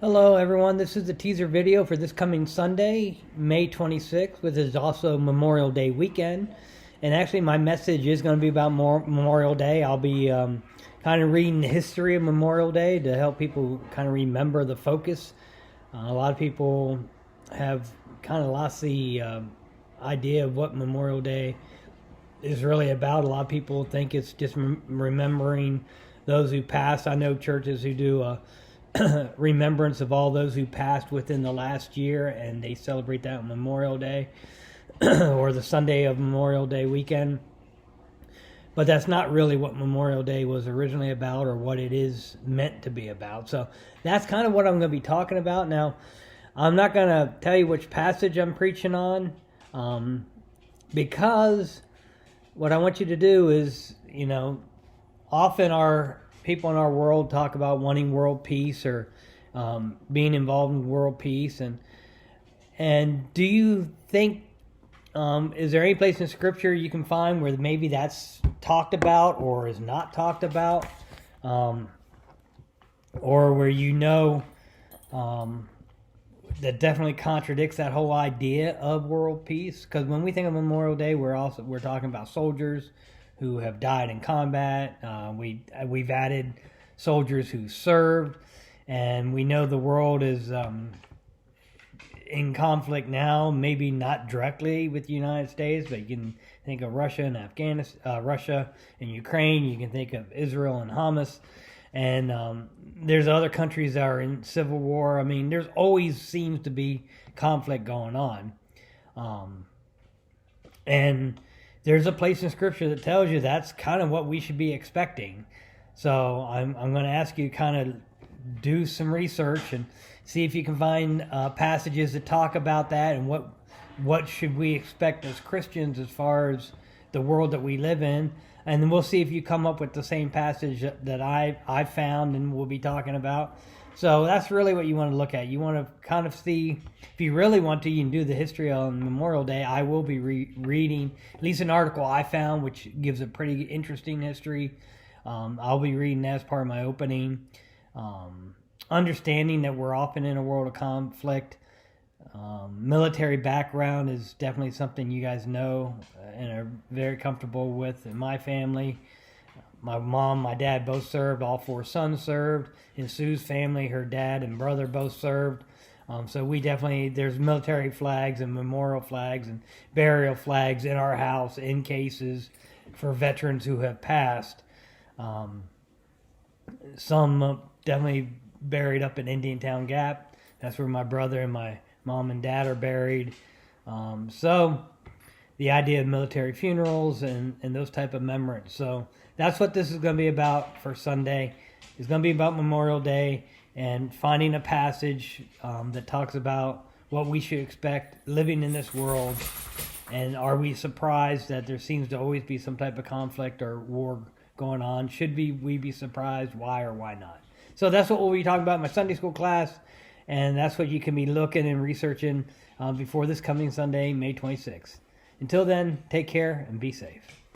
Hello everyone, this is the teaser video for this coming Sunday, May 26th, which is also Memorial Day weekend. And actually my message is going to be about Memorial Day. I'll be kind of reading the history of Memorial Day to help people kind of remember the focus. A lot of people have kind of lost the idea of what Memorial Day is really about. A lot of people think it's just remembering those who passed. I know churches who do a remembrance of all those who passed within the last year, and they celebrate that on Memorial Day or the Sunday of Memorial Day weekend. But that's not really what Memorial Day was originally about or what it is meant to be about. So that's kind of what I'm going to be talking about. Now, I'm not going to tell you which passage I'm preaching on because what I want you to do is, often our people in our world talk about wanting world peace or being involved in world peace. And do you think, is there any place in Scripture you can find where maybe that's talked about or is not talked about? Or where that definitely contradicts that whole idea of world peace? Because when we think of Memorial Day, we're talking about soldiers who have died in combat. We've added soldiers who served, and we know the world is in conflict now. Maybe not directly with the United States, but you can think of Russia and Afghanistan, Russia and Ukraine. You can think of Israel and Hamas, and there's other countries that are in civil war. I mean, there's always seems to be conflict going on, and there's a place in Scripture that tells you that's kind of what we should be expecting. So I'm going to ask you to kind of do some research and see if you can find passages that talk about that and what should we expect as Christians as far as the world that we live in. And then we'll see if you come up with the same passage that I found and we'll be talking about. So that's really what you want to look at. You want to kind of see, if you really want to, you can do the history on Memorial Day. I will be reading at least an article I found, which gives a pretty interesting history. I'll be reading that as part of my opening. Understanding that we're often in a world of conflict. Military background is definitely something you guys know and are very comfortable with in my family. My mom, my dad both served. All four sons served. In Sue's family, her dad and brother both served. So we definitely, there's military flags and memorial flags and burial flags in our house in cases for veterans who have passed. Some definitely buried up in Indiantown Gap. That's where my brother and my mom and dad are buried. So the idea of military funerals and those type of memories. So that's what this is going to be about for Sunday. It's going to be about Memorial Day and finding a passage that talks about what we should expect living in this world. And are we surprised that there seems to always be some type of conflict or war going on? Should we be surprised? Why or why not? So that's what we'll be talking about in my Sunday school class. And that's what you can be looking and researching before this coming Sunday, May 26th. Until then, take care and be safe.